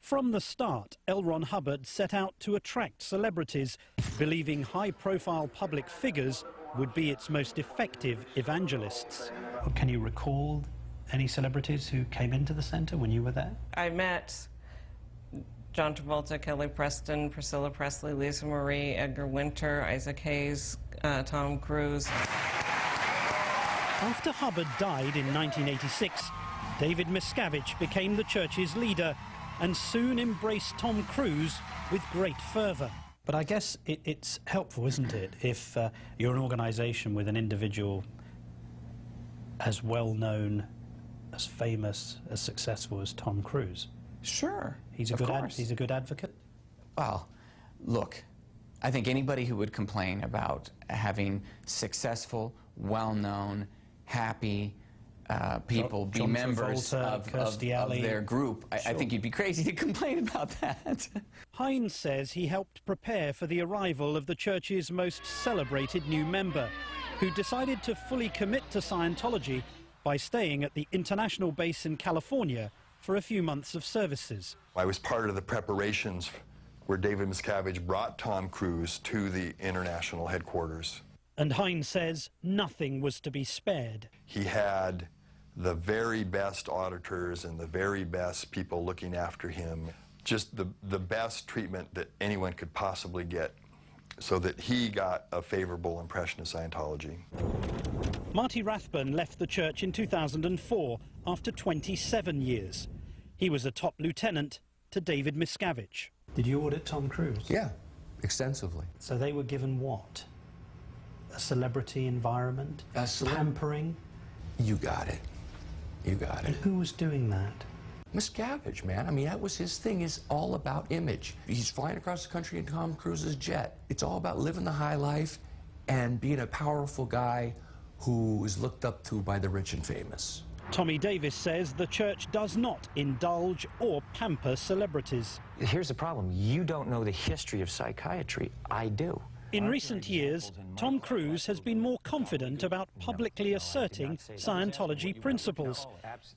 From the start, L. Ron Hubbard set out to attract celebrities, believing high-profile public figures would be its most effective evangelists. Can you recall any celebrities who came into the centre when you were there? I met John Travolta, Kelly Preston, Priscilla Presley, Lisa Marie, Edgar Winter, Isaac Hayes, Tom Cruise. After Hubbard died in 1986, David Miscavige became the church's leader and soon embraced Tom Cruise with great fervour. But I guess it's helpful, isn't it, if you're an organisation with an individual as well-known, as famous, as successful as Tom Cruise? Sure, he's a good advocate? Well, look, I think anybody who would complain about having successful, well-known, happy people be John members Travolta, of their group, I think you'd be crazy to complain about that. Hines says he helped prepare for the arrival of the church's most celebrated new member, who decided to fully commit to Scientology by staying at the international base in California for a few months of services. I was part of the preparations where David Miscavige brought Tom Cruise to the international headquarters. And Hines says nothing was to be spared. He had the very best auditors and the very best people looking after him, just the best treatment that anyone could possibly get, so that he got a favorable impression of Scientology. Marty Rathbun left the church in 2004 after 27 years. He was a top lieutenant to David Miscavige. Did you audit Tom Cruise? Yeah, extensively. So they were given what? A celebrity environment? Pampering? You got it. You got it. And who was doing that? Miscavige, man. I mean, that was his thing. It's all about image. He's flying across the country in Tom Cruise's jet. It's all about living the high life and being a powerful guy who is looked up to by the rich and famous. Tommy Davis says the church does not indulge or pamper celebrities. Here's the problem. You don't know the history of psychiatry. I do. In recent years, Tom Cruise has been more confident about publicly asserting Scientology principles,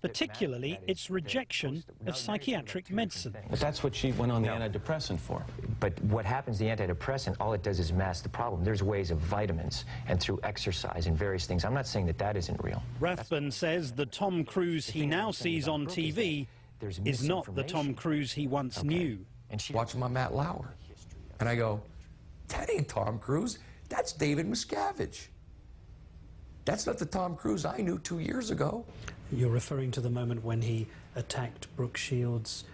particularly its rejection of psychiatric medicine. But that's what she went on the antidepressant for. But what happens, the antidepressant, all it does is mask the problem. There's ways of vitamins and through exercise and various things. I'm not saying that that isn't real. Rathbun says the Tom Cruise he now sees on TV is not the Tom Cruise he once knew. Watching my Matt Lauer, and I go, that ain't Tom Cruise, that's David Miscavige. That's not the Tom Cruise I knew 2 years ago. You're referring to the moment when he attacked Brooke Shields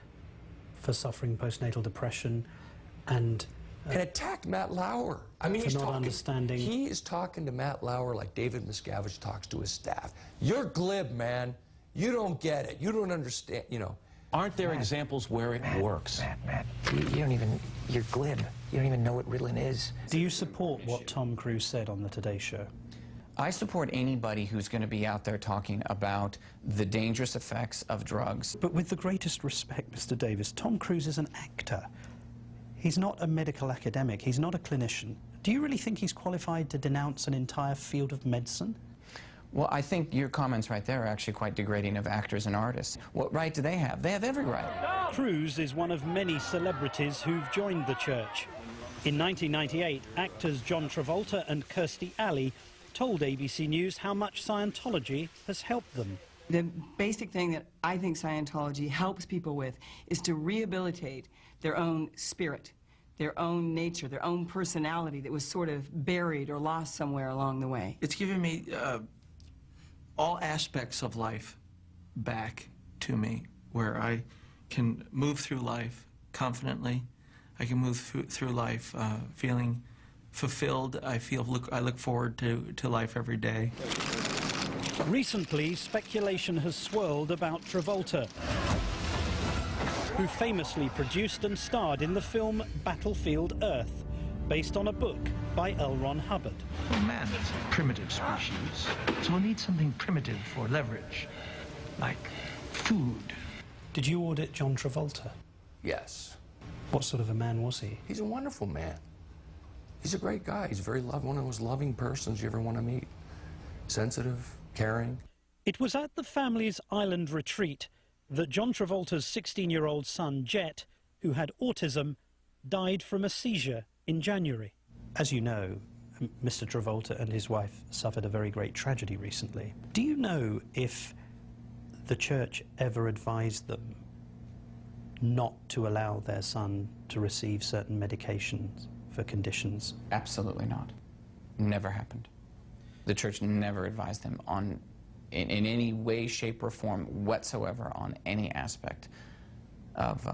for suffering postnatal depression and attacked Matt Lauer. I mean, he is talking to Matt Lauer like David Miscavige talks to his staff. You're glib, man. You don't get it. You don't understand, you know. Aren't there examples where it works? Matt, you don't even, you're glib. You don't even know what Ritalin is. Do you support what Tom Cruise said on the Today Show? I support anybody who's going to be out there talking about the dangerous effects of drugs. But with the greatest respect, Mr. Davis, Tom Cruise is an actor. He's not a medical academic. He's not a clinician. Do you really think he's qualified to denounce an entire field of medicine? Well, I think your comments right there are actually quite degrading of actors and artists. What right do they have? They have every right. Cruise is one of many celebrities who've joined the church. In 1998, actors John Travolta and Kirstie Alley told ABC News how much Scientology has helped them. The basic thing that I think Scientology helps people with is to rehabilitate their own spirit, their own nature, their own personality that was sort of buried or lost somewhere along the way. It's given me all aspects of life back to me, where I can move through life confidently. I can move through life feeling fulfilled. I look forward to life every day. Recently, speculation has swirled about Travolta, who famously produced and starred in the film Battlefield Earth, based on a book by L. Ron Hubbard. Well, man is a primitive species, so we'll need something primitive for leverage, like food. Did you audit John Travolta? Yes. What sort of a man was he? He's a wonderful man. He's a great guy. He's very one of the most loving persons you ever want to meet. Sensitive, caring. It was at the family's island retreat that John Travolta's 16-year-old son, Jet, who had autism, died from a seizure in January. As you know, Mr. Travolta and his wife suffered a very great tragedy recently. Do you know if the church ever advised them not to allow their son to receive certain medications for conditions? Absolutely not. Never happened. The church never advised them in any way, shape, or form whatsoever on any aspect of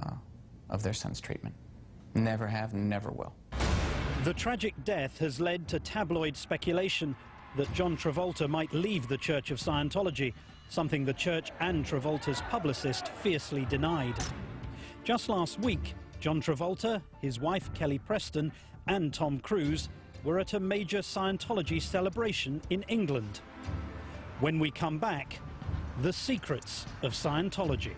their son's treatment. Never have, never will. The tragic death has led to tabloid speculation that John Travolta might leave the Church of Scientology, something the church and Travolta's publicist fiercely denied. Just last week, John Travolta, his wife Kelly Preston, and Tom Cruise were at a major Scientology celebration in England. When we come back, the secrets of Scientology.